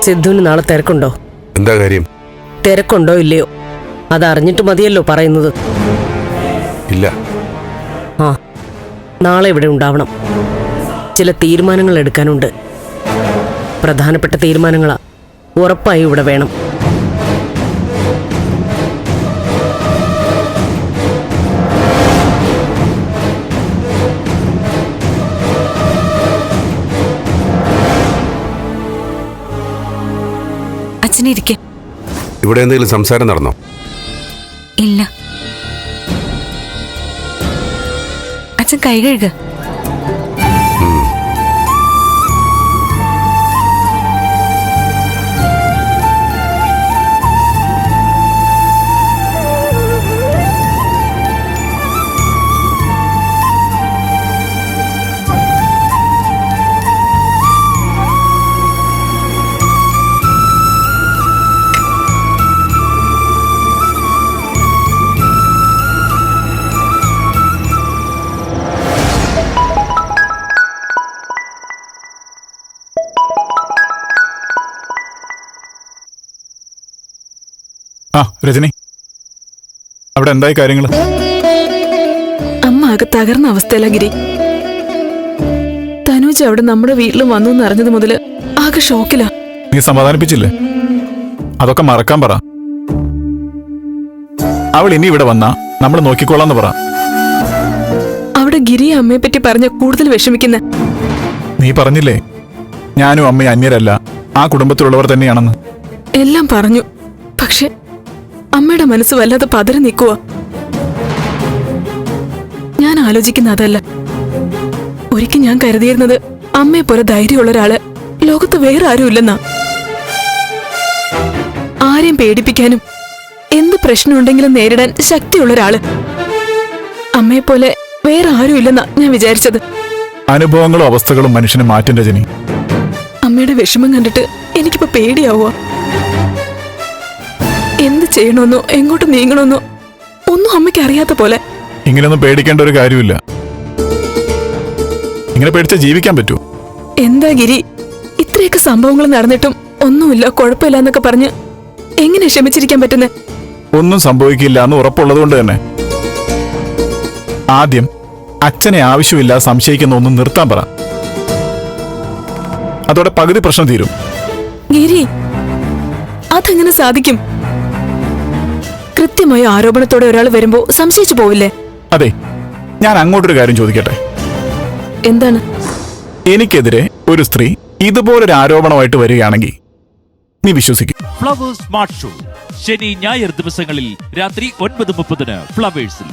സിദ്ധുവിന് നാളെ തിരക്കുണ്ടോ? എന്താ കാര്യം? തിരക്കുണ്ടോ ഇല്ലയോ അതറിഞ്ഞിട്ട് മതിയല്ലോ പറയുന്നത്. ഇല്ല. ആ, നാളെ ഇവിടെ ഉണ്ടാവണം. ചില തീരുമാനങ്ങൾ എടുക്കാനുണ്ട്. പ്രധാനപ്പെട്ട തീരുമാനങ്ങളാ. ഉറപ്പായും ഇവിടെ വേണം. അച്ഛനിരിക്കെ. ഇവിടെ എന്തെങ്കിലും സംസാരം നടന്നോ? ഇല്ല. അച്ഛൻ കൈ കഴുക. ആ രജനി, അവിടെ എന്തായി കാര്യങ്ങൾ? അമ്മ ആകെ തകർന്ന അവസ്ഥയിലാ ഗിരി. തനൂജ് അവിടെ നമ്മുടെ വീട്ടിൽ വന്നു എന്നറിഞ്ഞത് മുതല് ആകെ ഷോക്കിലാ. നീ സമാധാനിപ്പിച്ചില്ലേ? അതൊക്കെ മറക്കാൻ പറ. അവൾ ഇനി ഇവിടെ വന്നാ നമ്മൾ നോക്കിക്കോളാന്ന് പറ. അവിടെ ഗിരിയെ അമ്മയെ പറ്റി പറഞ്ഞ കൂടുതൽ വിഷമിക്കുന്ന. നീ പറഞ്ഞില്ലേ ഞാനും അമ്മയും അന്യരല്ല, ആ കുടുംബത്തിലുള്ളവർ തന്നെയാണെന്ന്. എല്ലാം പറഞ്ഞു. പക്ഷെ അമ്മയുടെ മനസ്സ് വല്ലാതെ പതറി നിൽക്കുക. ഞാൻ ആലോചിക്കുന്ന അതല്ല. ഒരിക്കൽ ഞാൻ കരുതിയിരുന്നത് അമ്മയെ പോലെ ധൈര്യമുള്ള ഒരാള് ലോകത്ത് വേറെ ആരുമില്ലെന്നാ. ആരെയും പേടിപ്പിക്കാനും എന്ത് പ്രശ്നമുണ്ടെങ്കിലും നേരിടാൻ ശക്തിയുള്ള ഒരാള്. അമ്മയെപ്പോലെ വേറെ ആരുമില്ലെന്നാ ഞാൻ വിചാരിച്ചത്. അനുഭവങ്ങളും അവസ്ഥകളും മനുഷ്യനെ മാറ്റും രജനി. അമ്മയുടെ വിഷമം കണ്ടിട്ട് എനിക്കിപ്പോ പേടിയാവുക. എന്ത് ചെയ്യണമെന്നോ എങ്ങോട്ട് നീങ്ങണമെന്നോ ഒന്നും അമ്മയ്ക്ക് അറിയാത്ത പോലെ. ഇങ്ങനെയൊന്നും പേടിക്കേണ്ട ഒരു കാര്യമില്ല. ഇങ്ങനെ പേടിച്ചാൽ ജീവിക്കാൻ പറ്റൂ? എന്താ ഗിരി, ഇത്രയൊക്കെ സംഭവങ്ങൾ നടന്നിട്ടും ഒന്നുമില്ല കുഴപ്പമില്ല എന്നൊക്കെ പറഞ്ഞ് എങ്ങനെ ക്ഷമിച്ചിരിക്കാൻ പറ്റുന്നേ? ഒന്നും സംഭവിക്കില്ല എന്ന് ഉറപ്പുള്ളത് കൊണ്ട് തന്നെ. ആദ്യം അച്ഛനെ ആവശ്യമില്ല സംശയിക്കുന്ന ഒന്നും നിർത്താൻ പറ. അതോടെ പകുതി പ്രശ്നം തീരും. ഗിരി, അതെങ്ങനെ സാധിക്കും? കൃത്യമായ ആരോപണത്തോടെ ഒരാൾ വരുമ്പോ സംശയിച്ചു പോവില്ലേ? അതെ, ഞാൻ അങ്ങോട്ടൊരു കാര്യം ചോദിക്കട്ടെ. എന്താണ്? എനിക്കെതിരെ ഒരു സ്ത്രീ ഇതുപോലൊരു ആരോപണമായിട്ട് വരികയാണെങ്കിൽ നീ വിശ്വസിക്കും? ഫ്ലവേഴ്സ് സ്മാർട്ട് ഷോ ശനി ഞായർ ദിവസങ്ങളിൽ രാത്രി 9:30 ഫ്ലവേഴ്സിൽ.